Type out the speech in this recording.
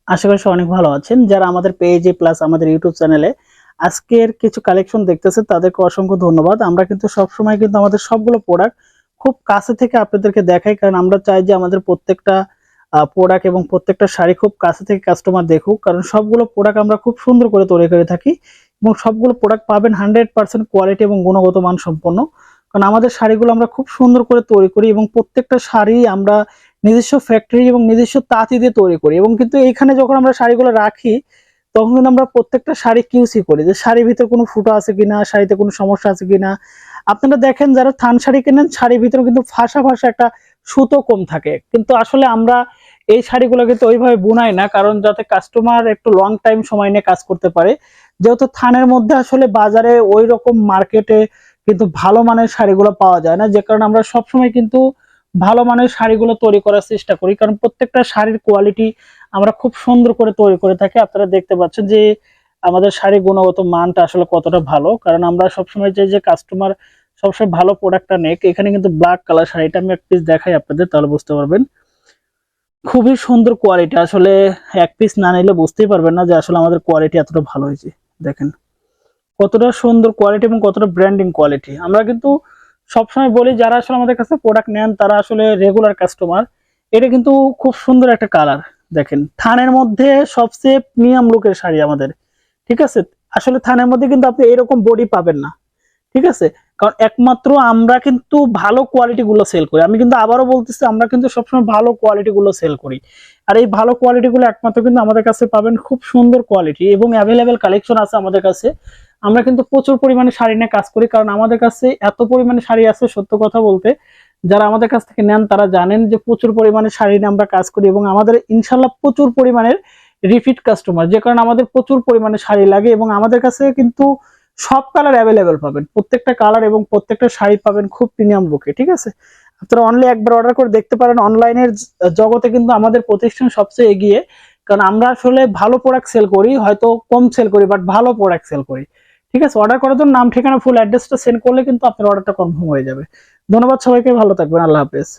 আশা করি সবাই অনেক ভালো আছেন। যারা আমাদের পেজে প্লাস আমাদের ইউটিউব চ্যানেলে আজকের কিছু কালেকশন দেখতেছে তাদেরকে অসংখ্য ধন্যবাদ। আমরা কিন্তু সবসময় কিন্তু আমাদের সবগুলো প্রোডাক্ট খুব কাছে থেকে আপনাদেরকে দেখাই, কারণ আমরা চাই যে আমাদের প্রত্যেকটা প্রোডাক্ট এবং প্রত্যেকটা শাড়ি খুব কাছে থেকে কাস্টমার দেখুক, কারণ সবগুলো প্রোডাক্ট আমরা খুব সুন্দর করে তৈরি করে থাকি এবং সবগুলো প্রোডাক্ট পাবেন 100% কোয়ালিটি এবং গুণগত মান সম্পন্ন। কারণ আমাদের শাড়িগুলো আমরা খুব সুন্দর করে তৈরি করি এবং প্রত্যেকটা শাড়ি আমরা নিজস্ব ফ্যাক্টরি এবং নিজস্ব তাঁতি দিয়ে তৈরি করি। এবং কিন্তু এইখানে যখন আমরা শাড়িগুলো রাখি তখন কিন্তু আমরা প্রত্যেকটা শাড়ি কিউসি করি যে শাড়ির ভিতরে কোনো ফুটো আছে কিনা, শাড়িতে কোনো সমস্যা আছে কিনা। আপনারা দেখেন যারা থান শাড়ি কেনেন, শাড়ির ভিতরে কিন্তু ফাঁসা ফাঁসা একটা সুতো কম থাকে, কিন্তু আসলে আমরা এই শাড়িগুলো কিন্তু ওইভাবে বুনাই না, কারণ যাতে কাস্টমার একটু লং টাইম সময় নিয়ে কাজ করতে পারে। যেহেতু থানের মধ্যে আসলে বাজারে ওই রকম মার্কেটে কিন্তু ভালো মানের শাড়িগুলো পাওয়া যায় না, যে কারণে আমরা সবসময় কিন্তু ভালো মানের শাড়িগুলো তৈরি করার চেষ্টা করি, কারণ প্রত্যেকটা শাড়ির কোয়ালিটি আমরা খুব সুন্দর করে তৈরি করে থাকি। আপনারা দেখতে পাচ্ছেন যে আমাদের শাড়ির গুণগত মানটা আসলে কতটা ভালো, কারণ আমরা সবসময় চাই যে কাস্টমার সবসময় ভালো প্রোডাক্টটা নেক। এখানে কিন্তু ব্ল্যাক কালার শাড়িটা আমি এক পিস দেখাই আপনাদের, তাহলে বুঝতে পারবেন। খুবই সুন্দর কোয়ালিটি, আসলে এক পিস না নিলে বুঝতেই পারবেন না যে আসলে আমাদের কোয়ালিটি এতটা ভালো হয়েছে। দেখেন কতটা সুন্দর কোয়ালিটি এবং কতটা ব্র্যান্ডিং কোয়ালিটি। আমরা কিন্তু সবসময় বলি যারা আসলে আমাদের কাছে প্রোডাক্ট নেন তারা আসলে রেগুলার কাস্টমার। এটা কিন্তু খুব সুন্দর একটা কালার, দেখেন থানের মধ্যে সবচেয়ে প্রিমিয়াম লুকের শাড়ি আমাদের, ঠিক আছে। আসলে থানের মধ্যে কিন্তু আপনি এরকম বডি পাবেন না, ঠিক আছে। কারণ একমাত্র আমরা কিন্তু ভালো কোয়ালিটি গুলো সেল করি। আমি কিন্তু আবারও বলতেছি, আমরা কিন্তু সবসময় ভালো কোয়ালিটি গুলো সেল করি। আর এই ভালো কোয়ালিটি গুলো একমাত্র কিন্তু আমাদের কাছে পাবেন, খুব সুন্দর কোয়ালিটি এবং অ্যাভেলেবেল কালেকশন আছে আমাদের কাছে। আমরা কিন্তু প্রচুর পরিমাণে শাড়ি নিয়ে কাজ করি, কারণ আমাদের কাছে এত পরিমাণে শাড়ি আছে, সত্য কথা বলতে যারা আমাদের কাছ থেকে নেন তারা জানেন যে প্রচুর পরিমাণে শাড়ি নিয়ে আমরা কাজ করি এবং আমাদের ইনশাল্লাহ প্রচুর পরিমাণের রিপিট কাস্টমার, যে কারণে আমাদের প্রচুর পরিমাণে শাড়ি লাগে এবং আমাদের কাছে কিন্তু সব কালার অ্যাভেলেবেল পাবেন, প্রত্যেকটা কালার এবং প্রত্যেকটা শাড়ি পাবেন খুব প্রিমিয়াম লুকে, ঠিক আছে। আপনারা অনলি একবার অর্ডার করে দেখতে পারেন। অনলাইনের জগতে কিন্তু আমাদের প্রতিষ্ঠান সবচেয়ে এগিয়ে, কারণ আমরা আসলে ভালো প্রোডাক্ট সেল করি, হয়তো কম সেল করি বাট ভালো প্রোডাক্ট সেল করি, ঠিক আছে। অর্ডার করার জন্য নাম ঠিকানা ফুল অ্যাড্রেসটা সেন্ড করলে কিন্তু আপনার অর্ডারটা কনফার্ম হয়ে যাবে। ধন্যবাদ সবাইকে, ভালো থাকবেন, আল্লাহ হাফেজ।